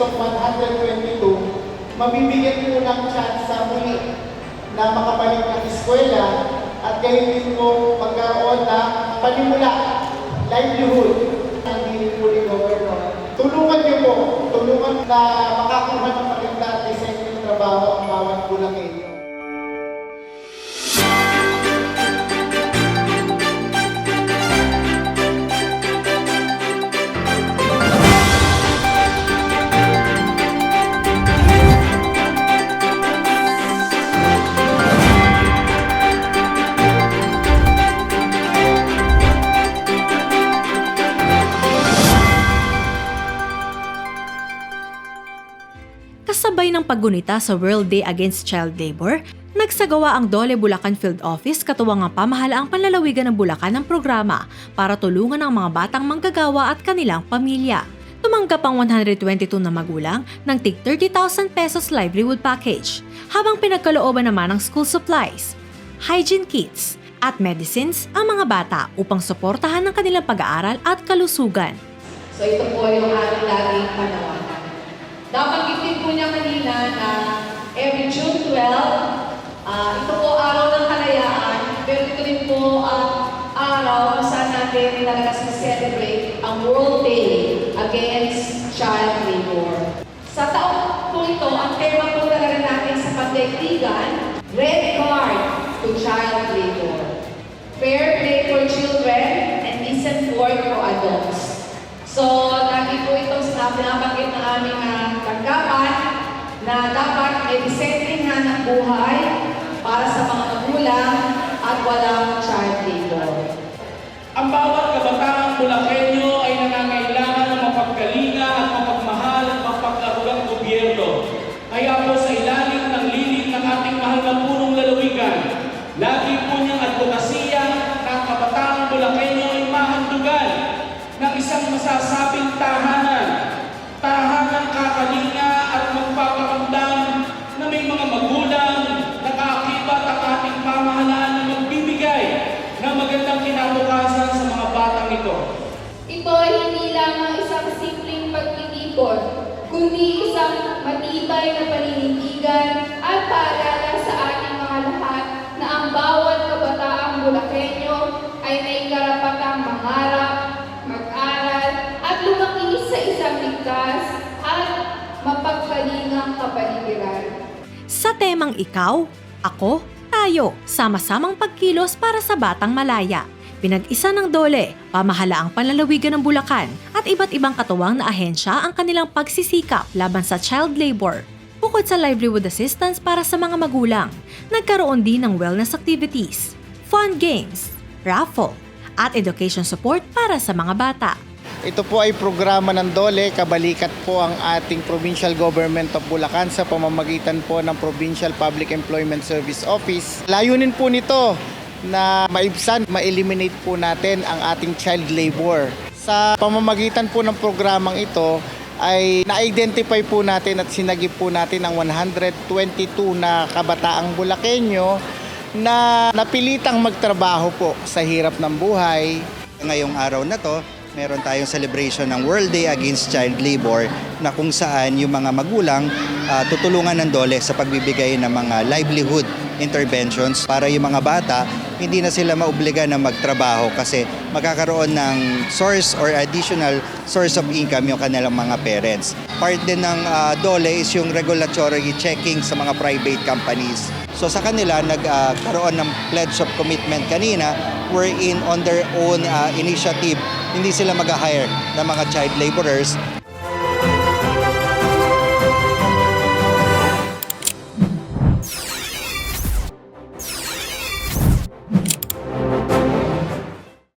itong 122, mabibigyan po ng chance sa muli na makabalik ng eskwela at gayon din po magkaroon ng panimula, livelihood ang dinipuli governor. Tulungan niyo po, tulungan na makakuha ng maganda at decent trabaho ang bawat Bulakenyo. Kasabay ng paggunita sa World Day Against Child Labor, nagsagawa ang Dole Bulacan Field Office katuwang ang pamahalaang panlalawigan ng Bulacan ng programa para tulungan ang mga batang manggagawa at kanilang pamilya. Tumanggap ang 122 na magulang ng tig 30,000 pesos livelihood package, habang pinagkalooban naman ng school supplies, hygiene kits, at medicines ang mga bata upang suportahan ng kanilang pag-aaral at kalusugan. So ito po yung ating laging panawagan. Nabanggit po niya kanina na every June 12, ito po araw ng kalayaan, pero ito din po ang araw kung saan natin talaga celebrate ang World Day Against Child Labor. Sa taong po ito, ang tema po talaga natin sa pagdaigdigan, Red Card to Child Labor. Fair play for children and decent work for adults. So, lagi po itong nabanggit ng aming tanggapan na dapat may disenteng hanap buhay para sa mga magulang at walang child labor. Ang bawat kabataang Bulakenyo ay nangangailangan ng mapagkalinga at mapagmahal at mapagkarugang gobyerno. Kaya po sa ilalim ng lilim ng ating mahal na punong lalawigan, lagi po niyang advokasya na ang kabataang Bulakenyo ay mahandugan ng isang masasabing tahanan. Tahanan kakalinga at magpaparamdam na may mga magulang nakaakibat ang ating pamahalaan na magbibigay ng magandang kinabukasan sa mga batang ito. Ito ay hindi lamang isang simpleng pagtitipon, kundi isang matibay na paninindigan at paalala sa ating mga lahat na ang bawat kabataang Bulakenyo ay may karapatang mangarap, mag-aral at lumaki sa isang ligtas at mapagkalingang kapaligiran. Sa temang ikaw, ako, tayo, sama-samang pagkilos para sa batang malaya. Pinag-isa ng Dole, pamahalaang panlalawigan ng Bulacan at iba't ibang katuwang na ahensya ang kanilang pagsisikap laban sa child labor. Bukod sa livelihood assistance para sa mga magulang, nagkaroon din ng wellness activities, fun games, raffle, at education support para sa mga bata. Ito po ay programa ng Dole, kabalikat po ang ating Provincial Government of Bulacan sa pamamagitan po ng Provincial Public Employment Service Office. Layunin po nito na maibsan, ma-eliminate po natin ang ating child labor. Sa pamamagitan po ng programang ito ay na-identify po natin at sinagip po natin ang 122 na kabataang Bulakenyo na napilitang magtrabaho po sa hirap ng buhay. Ngayong araw na to, meron tayong celebration ng World Day Against Child Labor na kung saan yung mga magulang tutulungan ng Dole sa pagbibigay ng mga livelihood interventions para yung mga bata hindi na sila maobliga na magtrabaho kasi magkakaroon ng source or additional source of income yung kanilang mga parents. Part din ng Dole is yung regulatory checking sa mga private companies. So sa kanila nagkaroon ng pledge of commitment kanina wherein on their own initiative hindi sila mag-hire ng mga child laborers